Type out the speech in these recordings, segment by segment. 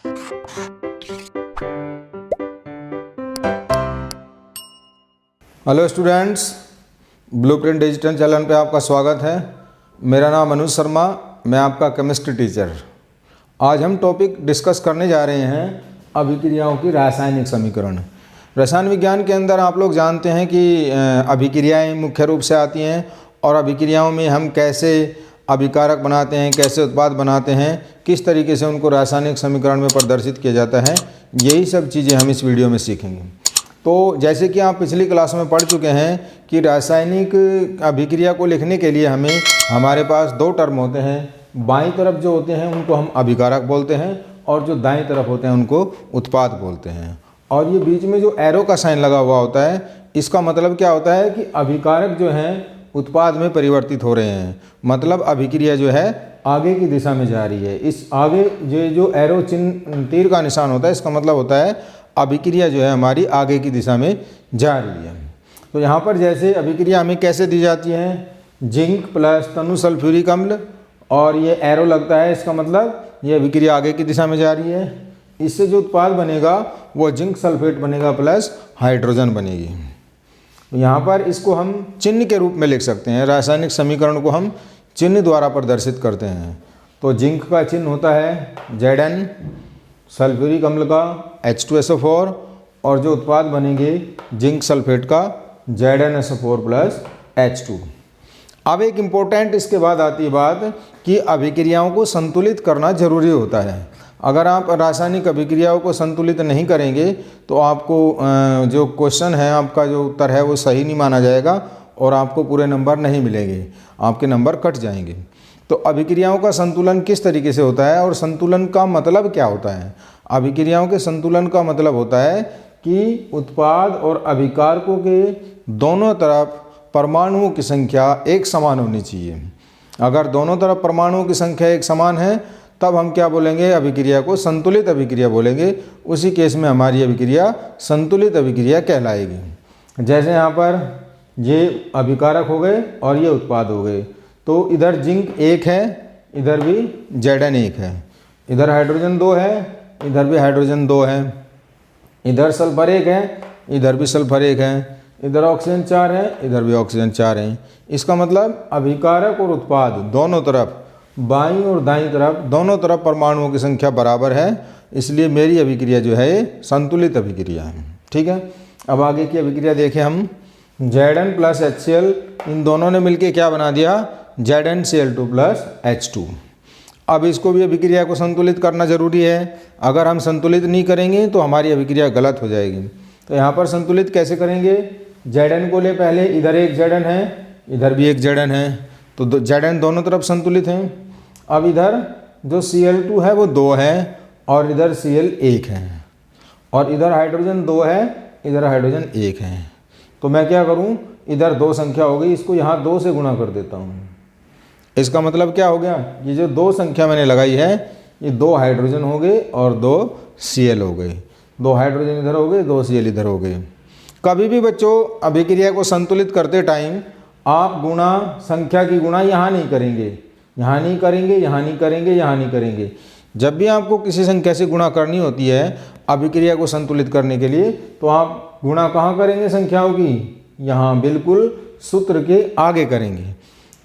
Hello students, blueprint digital channel पे आपका स्वागत है। मेरा नाम अनुज शर्मा, मैं आपका केमिस्ट्री टीचर। आज हम टॉपिक डिस्कस करने जा रहे हैं अभिक्रियाओं की रासायनिक समीकरण। रसायन विज्ञान के अंदर आप लोग जानते हैं कि अभिक्रियाएं मुख्य रूप से आती हैं और अभिक्रियाओं में हम कैसे अभिकारक बनाते हैं, कैसे उत्पाद बनाते हैं, किस तरीके से उनको रासायनिक समीकरण में प्रदर्शित किया जाता है, यही सब चीज़ें हम इस वीडियो में सीखेंगे। तो जैसे कि आप पिछली क्लास में पढ़ चुके हैं कि रासायनिक अभिक्रिया को लिखने के लिए हमारे पास दो टर्म होते हैं। बाईं तरफ जो होते हैं उनको हम अभिकारक बोलते हैं और जो दाईं तरफ होते हैं उनको उत्पाद बोलते हैं। और ये बीच में जो एरो का साइन लगा हुआ होता है, इसका मतलब क्या होता है कि अभिकारक जो हैं उत्पाद में परिवर्तित हो रहे हैं, मतलब अभिक्रिया जो है आगे की दिशा में जा रही है। इस आगे जो एरो चिन्ह तीर का निशान होता है, इसका मतलब होता है अभिक्रिया जो है हमारी आगे की दिशा में जा रही है। तो यहाँ पर जैसे अभिक्रिया हमें कैसे दी जाती है, जिंक प्लस तनु सल्फ्यूरिक अम्ल, और ये एरो लगता है, इसका मतलब ये अभिक्रिया आगे की दिशा में जा रही है। इससे जो उत्पाद बनेगा वो जिंक सल्फेट बनेगा प्लस हाइड्रोजन बनेगी। तो यहाँ पर इसको हम चिन्ह के रूप में लिख सकते हैं। रासायनिक समीकरण को हम चिन्ह द्वारा प्रदर्शित करते हैं। तो जिंक का चिन्ह होता है Zn, सल्फ्यूरिक अम्ल का H2SO4, और जो उत्पाद बनेंगे जिंक सल्फेट का ZnSO4 प्लस H2। अब एक इम्पोर्टेंट इसके बाद आती है बात कि अभिक्रियाओं को संतुलित करना जरूरी होता है। अगर आप रासायनिक अभिक्रियाओं को संतुलित नहीं करेंगे तो आपको जो क्वेश्चन है, आपका जो उत्तर है वो सही नहीं माना जाएगा और आपको पूरे नंबर नहीं मिलेंगे, आपके नंबर कट जाएंगे। तो अभिक्रियाओं का संतुलन किस तरीके से होता है और संतुलन का मतलब क्या होता है? अभिक्रियाओं के संतुलन का मतलब होता है कि उत्पाद और अभिकारकों के दोनों तरफ परमाणुओं की संख्या एक समान होनी चाहिए। अगर दोनों तरफ परमाणुओं की संख्या एक समान है तब हम क्या बोलेंगे, अभिक्रिया को संतुलित अभिक्रिया बोलेंगे। उसी केस में हमारी अभिक्रिया संतुलित अभिक्रिया कहलाएगी। जैसे यहाँ पर ये अभिकारक हो गए और ये उत्पाद हो गए, तो इधर जिंक 1 है, इधर भी Zn 1 है, इधर हाइड्रोजन 2 है, इधर भी हाइड्रोजन 2 है, इधर सल्फर 1 है, इधर भी सल्फर 1 है, इधर ऑक्सीजन 4 है, इधर भी ऑक्सीजन 4 है। इसका मतलब अभिकारक और उत्पाद दोनों तरफ, बाईं और दाईं तरफ, दोनों तरफ परमाणुओं की संख्या बराबर है, इसलिए मेरी अभिक्रिया जो है संतुलित अभिक्रिया है। ठीक है, अब आगे की अभिक्रिया देखें हम। Zn प्लस HCl, इन दोनों ने मिलके क्या बना दिया, ZnCl2 प्लस H2। अब इसको भी अभिक्रिया को संतुलित करना जरूरी है। अगर हम संतुलित नहीं करेंगे तो हमारी अभिक्रिया गलत हो जाएगी। तो यहाँ पर संतुलित कैसे करेंगे, Zn को ले पहले, इधर एक Zn है, इधर भी एक Zn है, तो Zn दोनों तरफ संतुलित हैं। अब इधर जो Cl2 है वो 2 है और इधर Cl 1 है, और इधर हाइड्रोजन 2 है, इधर हाइड्रोजन 1 है। तो मैं क्या करूं, इधर 2 संख्या हो गई, इसको यहाँ 2 से गुणा कर देता हूँ। इसका मतलब क्या हो गया, ये जो 2 संख्या मैंने लगाई है ये 2 हाइड्रोजन हो गए और 2 Cl हो गए। 2 हाइड्रोजन इधर हो गए, 2 Cl इधर हो गए। कभी भी बच्चों अभिक्रिया को संतुलित करते टाइम आप गुणा, संख्या की गुणा यहाँ नहीं करेंगे, यहाँ नहीं करेंगे, यहाँ नहीं करेंगे, यहाँ नहीं करेंगे। जब भी आपको किसी संख्या से गुणा करनी होती है अभिक्रिया को संतुलित करने के लिए, तो आप गुणा कहाँ करेंगे संख्याओं की, यहाँ बिल्कुल सूत्र के आगे करेंगे,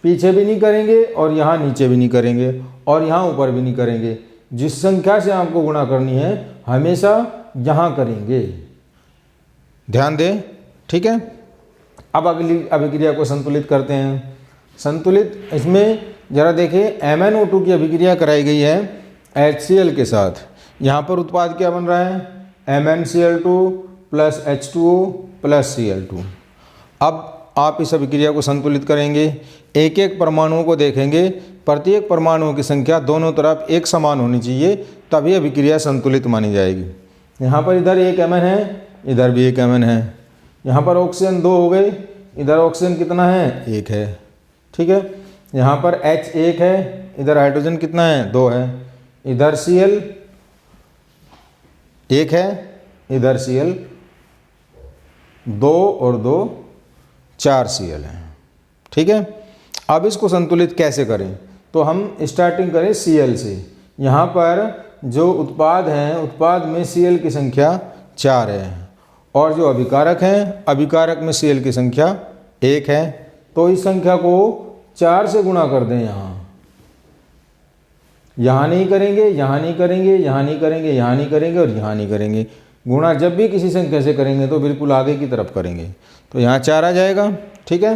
पीछे भी नहीं करेंगे और यहाँ नीचे भी नहीं करेंगे और यहाँ ऊपर भी नहीं करेंगे। जिस संख्या से आपको गुणा करनी है हमेशा यहाँ करेंगे, ध्यान दें। ठीक है, अब अगली अभिक्रिया को संतुलित करते हैं। संतुलित, इसमें जरा देखिए MnO2 की अभिक्रिया कराई गई है HCl के साथ। यहाँ पर उत्पाद क्या बन रहा है, MnCl2 plus H2O plus Cl2। अब आप इस अभिक्रिया को संतुलित करेंगे, एक एक परमाणुओं को देखेंगे, प्रत्येक परमाणुओं की संख्या दोनों तरफ एक समान होनी चाहिए, तभी अभिक्रिया संतुलित मानी जाएगी। यहाँ पर इधर एक Mn है, इधर भी एक Mn है, यहाँ पर ऑक्सीजन 2 हो गए, इधर ऑक्सीजन कितना है, 1 है। ठीक है, यहाँ पर H 1 है, इधर हाइड्रोजन कितना है, 2 है, इधर Cl 1 है, इधर Cl 2 और 2 4 Cl है। ठीक है, अब इसको संतुलित कैसे करें, तो हम स्टार्टिंग करें Cl से। यहाँ पर जो उत्पाद हैं, उत्पाद में Cl की संख्या 4 है और जो अभिकारक हैं, अभिकारक में Cl की संख्या 1 है। तो इस संख्या को 4 से गुणा कर दें। यहाँ नहीं करेंगे, यहाँ नहीं करेंगे, यहाँ नहीं करेंगे, यहाँ नहीं करेंगे और यहाँ नहीं करेंगे। गुणा जब भी किसी संख्या से करेंगे तो बिल्कुल आगे की तरफ करेंगे। तो यहाँ 4 आ जाएगा, ठीक है।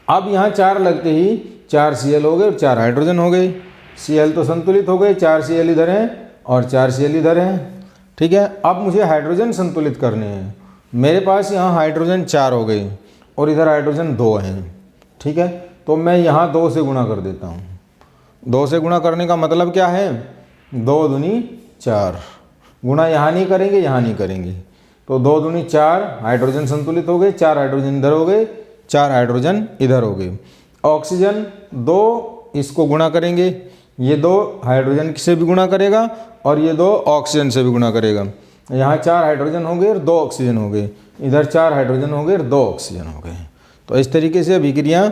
अब यहाँ 4 लगते ही 4 Cl हो गए और 4 हाइड्रोजन हो गए। Cl तो संतुलित हो गए, 4 Cl इधर हैं और 4 Cl इधर हैं, ठीक है। अब मुझे हाइड्रोजन संतुलित करने हैं। मेरे पास यहाँ हाइड्रोजन 4 हो गए और इधर हाइड्रोजन 2 हैं, ठीक है। तो मैं यहाँ 2 से गुणा कर देता हूँ। 2 से गुणा करने का मतलब क्या है? 2 दूनी 4। गुणा यहाँ नहीं करेंगे, यहाँ नहीं करेंगे। तो 2 दूनी 4, हाइड्रोजन संतुलित हो गए, 4 हाइड्रोजन इधर हो गए, 4 हाइड्रोजन इधर हो गए। ऑक्सीजन 2, इसको गुणा करेंगे, ये 2 हाइड्रोजन से भी गुणा करेगा और ये 2 ऑक्सीजन से भी गुणा करेगा। यहाँ 4 हाइड्रोजन हो गए और 2 ऑक्सीजन हो गए, इधर 4 हाइड्रोजन हो गए और 2 ऑक्सीजन हो गए। तो इस तरीके से अभिक्रिया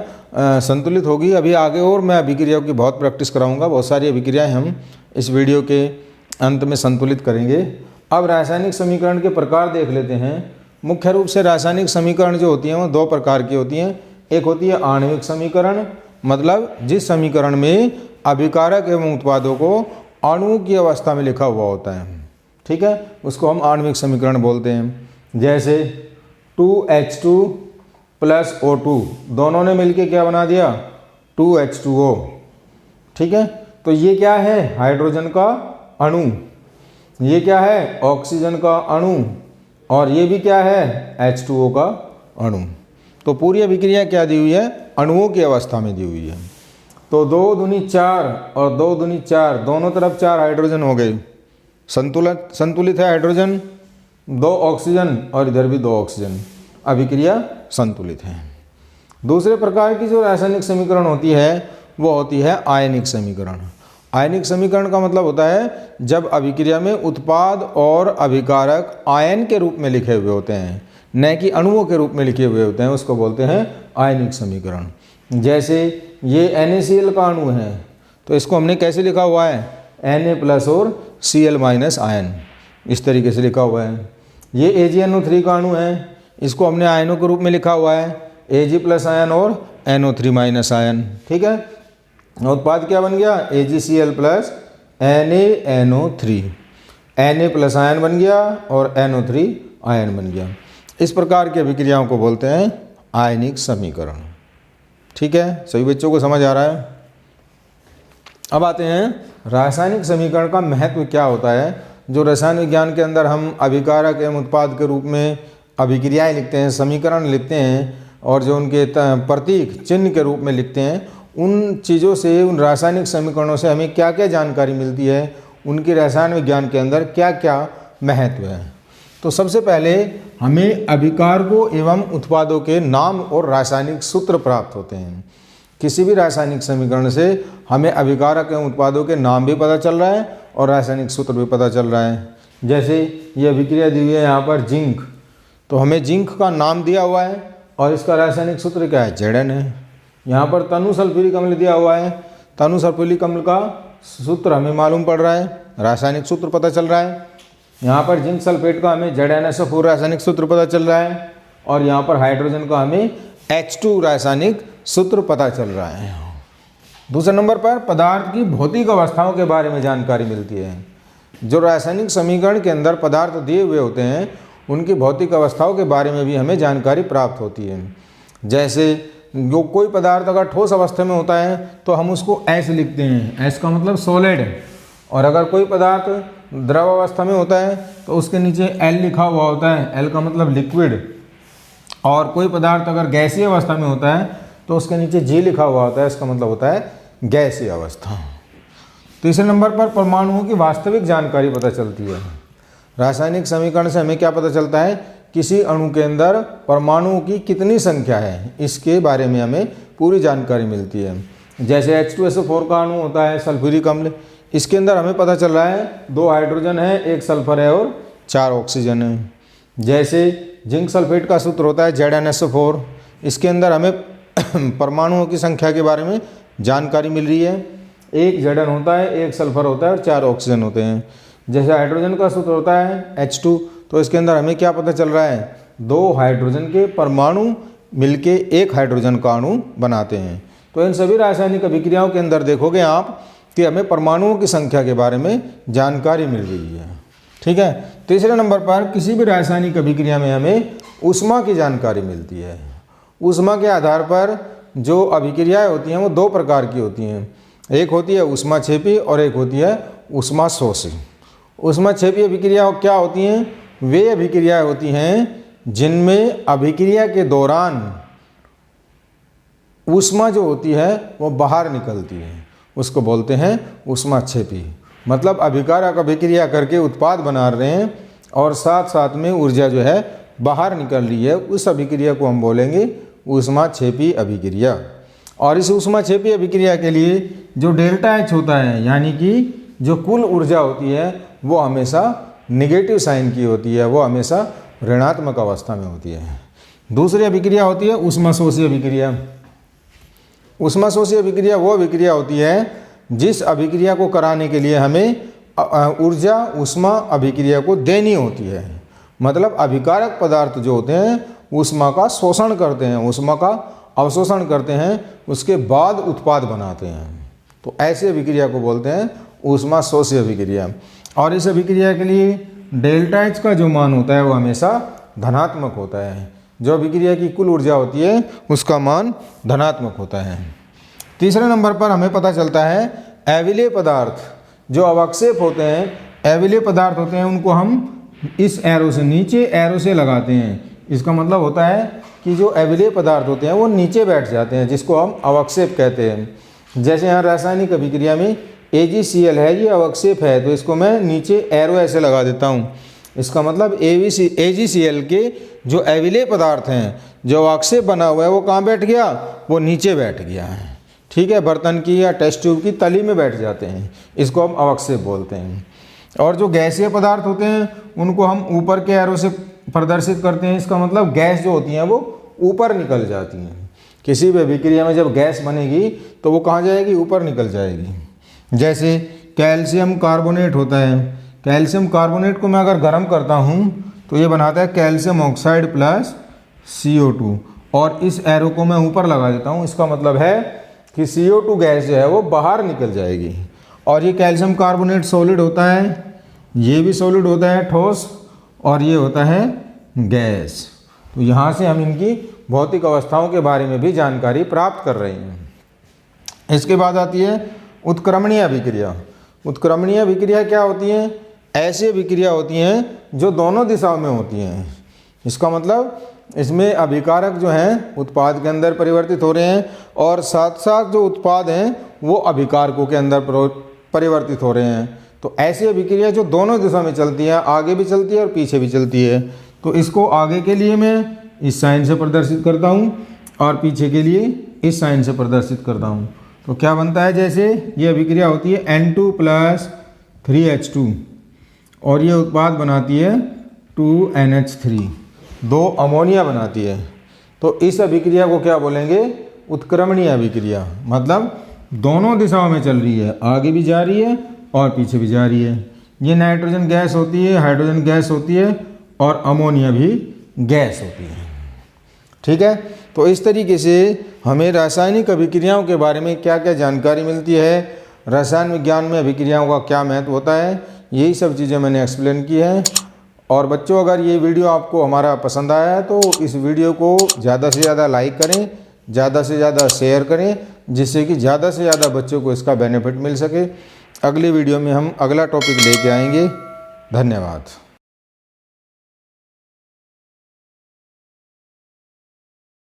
संतुलित होगी। अभी आगे और मैं अभिक्रियाओं की बहुत प्रैक्टिस कराऊंगा। बहुत सारी अभिक्रियाएं हम इस वीडियो के अंत में संतुलित करेंगे। अब रासायनिक समीकरण के प्रकार देख लेते हैं। मुख्य रूप से रासायनिक समीकरण जो होती हैं वो 2 प्रकार की होती हैं। एक होती है आणविक समीकरण, मतलब जिस समीकरण में अभिकारक एवं उत्पादों को अणु की अवस्था में लिखा हुआ होता है, ठीक है, उसको हम आणविक समीकरण बोलते हैं। जैसे 2H2 + O2 दोनों ने मिलके क्या बना दिया? 2H2O, ठीक है। तो ये क्या है? हाइड्रोजन का अणु। ये क्या है? ऑक्सीजन का अणु। और ये भी क्या है? H2O का अणु। तो पूरी अभिक्रिया क्या दी हुई है? अणुओं की अवस्था में दी हुई है। तो 2 दूनी 4 और 2 दूनी 4, दोनों तरफ 4 हाइड्रोजन हो गए। संतुलित है हाइड्रोजन, 2 ऑक्सीजन और इधर भी 2 ऑक्सीजन। अभिक्रिया संतुलित है। दूसरे प्रकार की जो रासायनिक समीकरण होती है वो होती है आयनिक समीकरण। आयनिक समीकरण का मतलब होता है जब अभिक्रिया में उत्पाद और अभिकारक आयन के रूप में लिखे हुए होते हैं, न कि अणुओं के रूप में लिखे हुए होते हैं, उसको बोलते हैं आयनिक समीकरण। जैसे ये NaCl का अणु है, तो इसको हमने कैसे लिखा हुआ है? Na+ और Cl- आयन, इस तरीके से लिखा हुआ है। ये AgNO3 का अणु है, इसको हमने आयनों के रूप में लिखा हुआ है, Ag+ आयन और NO3- आयन, ठीक है। उत्पाद क्या बन गया? AgCl + NaNO3, Na+ आयन बन गया और NO3 आयन बन गया। इस प्रकार की अभिक्रियाओं को बोलते हैं आयनिक समीकरण, ठीक है। सभी बच्चों को समझ आ रहा है? अब आते हैं रासायनिक समीकरण का महत्व क्या होता है। जो रसायन विज्ञान के अंदर हम अभिकारक एवं उत्पाद के रूप में अभिक्रियाएं लिखते हैं, समीकरण लिखते हैं और जो उनके प्रतीक चिन्ह के रूप में लिखते हैं, उन चीज़ों से, उन रासायनिक समीकरणों से हमें क्या क्या जानकारी मिलती है, उनके रसायन विज्ञान के अंदर क्या क्या महत्व है। तो सबसे पहले हमें अभिकारकों एवं उत्पादों के नाम और रासायनिक सूत्र प्राप्त होते हैं। किसी भी रासायनिक समीकरण से हमें अभिकारक एवं उत्पादों के नाम भी पता चल रहा है और रासायनिक सूत्र भी पता चल रहा है। जैसे ये अभिक्रिया दी हुई है यहाँ पर जिंक, तो हमें जिंक का नाम दिया हुआ है और इसका रासायनिक सूत्र क्या है? Zn है। यहाँ पर तनु सल्फ्यूरिक अम्ल दिया हुआ है, तनु सल्फ्यूरिक अम्ल का सूत्र हमें मालूम पड़ रहा है, रासायनिक सूत्र पता चल रहा है। यहाँ पर जिंक सल्फेट का हमें ZnSO4 रासायनिक सूत्र पता चल रहा है और यहाँ पर हाइड्रोजन का हमें H2 रासायनिक सूत्र पता चल रहा है। दूसरे नंबर पर पदार्थ की भौतिक अवस्थाओं के बारे में जानकारी मिलती है। जो रासायनिक समीकरण के अंदर पदार्थ दिए हुए होते हैं, उनकी भौतिक अवस्थाओं के बारे में भी हमें जानकारी प्राप्त होती है। जैसे जो कोई पदार्थ अगर ठोस अवस्था में होता है तो हम उसको S लिखते हैं, S का मतलब सॉलिड। और अगर कोई पदार्थ द्रव अवस्था में होता है तो उसके नीचे L लिखा हुआ होता है, L का मतलब लिक्विड। और कोई पदार्थ अगर गैसीय अवस्था में होता है तो उसके नीचे G लिखा हुआ होता है, इसका मतलब होता है गैसीय अवस्था। तीसरे नंबर पर परमाणुओं की वास्तविक जानकारी पता चलती है। रासायनिक समीकरण से हमें क्या पता चलता है? किसी अणु के अंदर परमाणुओं की कितनी संख्या है, इसके बारे में हमें पूरी जानकारी मिलती है। जैसे H2SO4 का अणु होता है सल्फ्यूरिक अम्ल, इसके अंदर हमें पता चल रहा है 2 हाइड्रोजन है, 1 सल्फर है और 4 ऑक्सीजन है। जैसे जिंक सल्फेट का सूत्र होता है ZnSO4, इसके अंदर हमें परमाणुओं की संख्या के बारे में जानकारी मिल रही है। एक Zn होता है, एक सल्फर होता है और 4 ऑक्सीजन होते हैं। जैसे हाइड्रोजन का सूत्र होता है H2, तो इसके अंदर हमें क्या पता चल रहा है, 2 हाइड्रोजन के परमाणु मिलके एक हाइड्रोजन का अणु बनाते हैं। तो इन सभी रासायनिक अभिक्रियाओं के अंदर देखोगे आप कि हमें परमाणुओं की संख्या के बारे में जानकारी मिल रही है। ठीक है। तीसरे नंबर पर किसी भी रासायनिक अभिक्रिया में हमें ऊष्मा की जानकारी मिलती है। ऊष्मा के आधार पर जो अभिक्रियाएं होती हैं वो 2 प्रकार की होती हैं। एक होती है ऊष्माक्षेपी और एक होती है ऊष्माशोषी। ऊष्माक्षेपी अभिक्रिया क्या होती हैं? वे अभिक्रियाएं होती हैं जिनमें अभिक्रिया के दौरान ऊष्मा जो होती है वो बाहर निकलती है, उसको बोलते हैं ऊष्माक्षेपी। मतलब अभिकारक अभिक्रिया करके उत्पाद बना रहे हैं और साथ साथ में ऊर्जा जो है बाहर निकल रही है, उस अभिक्रिया को हम बोलेंगे ऊष्माक्षेपी अभिक्रिया। और इस ऊष्माक्षेपी अभिक्रिया के लिए जो डेल्टा H होता है, यानी कि जो कुल ऊर्जा होती है वो हमेशा निगेटिव साइन की होती है, वो हमेशा ऋणात्मक अवस्था में होती है। दूसरी अभिक्रिया होती है ऊष्माशोषी अभिक्रिया। ऊष्माशोषी अभिक्रिया वो अभिक्रिया होती है जिस अभिक्रिया को कराने के लिए हमें ऊर्जा ऊष्मा अभिक्रिया को देनी होती है। मतलब अभिकारक पदार्थ जो होते हैं ऊष्मा का शोषण करते हैं, ऊष्मा का अवशोषण करते हैं, उसके बाद उत्पाद बनाते हैं। तो ऐसी अभिक्रिया को बोलते हैं ऊष्माशोषी अभिक्रिया। और इस अभिक्रिया के लिए डेल्टा H का जो मान होता है वो हमेशा धनात्मक होता है। जो अभिक्रिया की कुल ऊर्जा होती है उसका मान धनात्मक होता है। तीसरे नंबर पर हमें पता चलता है अविलेय पदार्थ, जो अवक्षेप होते हैं, अविलेय पदार्थ होते हैं, उनको हम इस एरो से, नीचे एरो से लगाते हैं। इसका मतलब होता है कि जो अविलेय पदार्थ होते हैं वो नीचे बैठ जाते हैं, जिसको हम अवक्षेप कहते हैं। जैसे यहाँ रासायनिक अभिक्रिया में AgCl है, ये अवक्षेप है, तो इसको मैं नीचे एरो ऐसे लगा देता हूँ। इसका मतलब AgCl के जो अविलेय पदार्थ हैं, जो अवक्षेप बना हुआ है, वो कहाँ बैठ गया, वो नीचे बैठ गया है। ठीक है, बर्तन की या टेस्ट ट्यूब की तली में बैठ जाते हैं, इसको हम अवक्षेप बोलते हैं। और जो गैसीय पदार्थ होते हैं उनको हम ऊपर के एरो से प्रदर्शित करते हैं। इसका मतलब गैस जो होती हैं वो ऊपर निकल जाती हैं। किसी भी अभिक्रिया में जब गैस बनेगी तो वो कहाँ जाएगी, ऊपर निकल जाएगी। जैसे कैल्शियम कार्बोनेट होता है, कैल्शियम कार्बोनेट को मैं अगर गर्म करता हूँ तो ये बनाता है कैल्शियम ऑक्साइड प्लस CO2, और इस एरो को मैं ऊपर लगा देता हूँ। इसका मतलब है कि CO2 गैस जो है वो बाहर निकल जाएगी। और ये कैल्शियम कार्बोनेट सॉलिड होता है, ये भी सॉलिड होता है ठोस, और ये होता है गैस। तो यहाँ से हम इनकी भौतिक अवस्थाओं के बारे में भी जानकारी प्राप्त कर रहे हैं। इसके बाद आती है उत्क्रमणीय अभिक्रिया। उत्क्रमणीय अभिक्रिया क्या होती हैं? ऐसी अभिक्रिया होती हैं जो दोनों दिशाओं में होती हैं। इसका मतलब इसमें अभिकारक जो हैं उत्पाद के अंदर परिवर्तित हो रहे हैं, और साथ साथ जो उत्पाद हैं वो अभिकारकों के अंदर परिवर्तित हो रहे हैं। तो ऐसी अभिक्रिया जो दोनों दिशा में चलती है, आगे भी चलती है और पीछे भी चलती है। तो इसको आगे के लिए मैं इस साइन से प्रदर्शित करता हूँ और पीछे के लिए इस साइन से प्रदर्शित करता हूँ। तो क्या बनता है, जैसे ये अभिक्रिया होती है N2 + 3H2 और ये उत्पाद बनाती है 2NH3, 2 अमोनिया बनाती है। तो इस अभिक्रिया को क्या बोलेंगे, उत्क्रमणीय अभिक्रिया। मतलब दोनों दिशाओं में चल रही है, आगे भी जा रही है और पीछे भी जा रही है। ये नाइट्रोजन गैस होती है, हाइड्रोजन गैस होती है और अमोनिया भी गैस होती है। ठीक है, तो इस तरीके से हमें रासायनिक अभिक्रियाओं के बारे में क्या क्या जानकारी मिलती है, रसायन विज्ञान में अभिक्रियाओं का क्या महत्व होता है, यही सब चीज़ें मैंने एक्सप्लेन की हैं। और बच्चों, अगर ये वीडियो आपको हमारा पसंद आया है तो इस वीडियो को ज़्यादा से ज़्यादा लाइक करें, ज़्यादा से ज़्यादा शेयर करें, जिससे कि ज़्यादा से ज़्यादा बच्चों को इसका बेनिफिट मिल सके। अगली वीडियो में हम अगला टॉपिक लेके आएंगे। धन्यवाद।